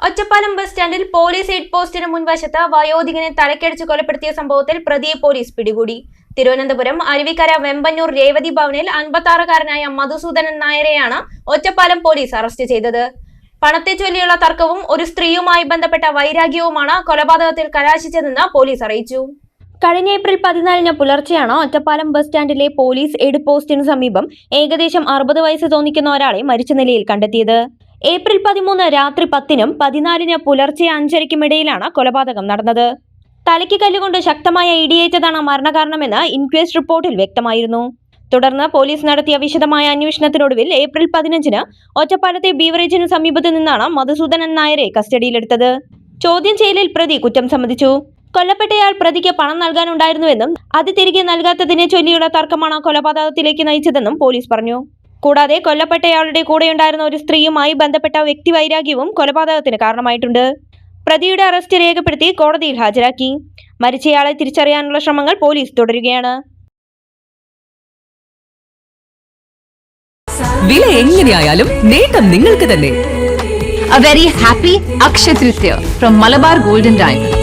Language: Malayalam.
ഒറ്റപ്പാലം ബസ് സ്റ്റാൻഡിൽ പോലീസ് ഹെഡ് പോസ്റ്റിന് മുൻവശത്ത് വയോധികനെ തലക്കടിച്ച് കൊലപ്പെടുത്തിയ സംഭവത്തിൽ പ്രതിയെ പോലീസ് പിടികൂടി. തിരുവനന്തപുരം അരുവിക്കര വെമ്പന്നൂർ രേവതി ഭവനിൽ 56-കാരനായ മധുസൂദനൻ നായരെയാണ് ഒറ്റപ്പാലം പോലീസ് അറസ്റ്റ് ചെയ്തത്. പണത്തെ ചൊല്ലിയുള്ള തർക്കവും ഒരു സ്ത്രീയുമായി ബന്ധപ്പെട്ട വൈരാഗ്യവുമാണ് കൊലപാതകത്തിൽ കലാശിച്ചതെന്ന് പോലീസ് അറിയിച്ചു. കഴിഞ്ഞ ഏപ്രിൽ 14-ന് പുലർച്ചെയാണ് ഒറ്റപ്പാലം ബസ് സ്റ്റാൻഡിലെ പോലീസ് ഹെഡ് പോസ്റ്റിന് സമീപം ഏകദേശം 60 വയസ്സ് തോന്നിക്കുന്ന ഒരാളെ മരിച്ച നിലയിൽ കണ്ടെത്തിയത്. ഏപ്രിൽ 13 രാത്രി 10-നും 14-ന് പുലർച്ചെ 5:30-ക്കും ഇടയിലാണ് കൊലപാതകം നടന്നത്. തലയ്ക്ക് കല്ലുകൊണ്ട് ശക്തമായ ഇടിയേറ്റതാണ് മരണകാരണമെന്ന് ഇൻക്വസ്റ്റ് റിപ്പോർട്ടിൽ വ്യക്തമായിരുന്നു. തുടർന്ന് പോലീസ് നടത്തിയ വിശദമായ അന്വേഷണത്തിനൊടുവിൽ ഏപ്രിൽ 15-ന് ഒറ്റപ്പാലത്തെ ബീവറേജിന് സമീപത്ത് നിന്നാണ് മധുസൂദനൻ നായരെ കസ്റ്റഡിയിലെടുത്തത്. ചോദ്യം ചെയ്യലിൽ പ്രതി കുറ്റം സമ്മതിച്ചു. കൊല്ലപ്പെട്ടയാൾ പ്രതിക്ക് പണം നൽകാനുണ്ടായിരുന്നുവെന്നും അത് തിരികെ നൽകാത്തതിനെ ചൊല്ലിയുള്ള തർക്കമാണ് കൊലപാതകത്തിലേക്ക് നയിച്ചതെന്നും പോലീസ് പറഞ്ഞു. കൂടാതെ കൊല്ലപ്പെട്ടയാളുടെ കൂടെയുണ്ടായിരുന്ന ഒരു സ്ത്രീയുമായി ബന്ധപ്പെട്ട വ്യക്തിവൈരാഗ്യവും കൊലപാതകത്തിന് കാരണമായിട്ടുണ്ട്. പ്രതിയുടെ അറസ്റ്റ് രേഖപ്പെടുത്തി കോടതിയിൽ ഹാജരാക്കി. മരിച്ചയാളെ തിരിച്ചറിയാനുള്ള ശ്രമങ്ങൾ പോലീസ് തുടരുകയാണ്. വില എങ്ങനെയായാലും നേട്ടം നിങ്ങൾക്ക് തന്നെ. A very happy Akshaya Tritiya from Malabar Golden Diamond.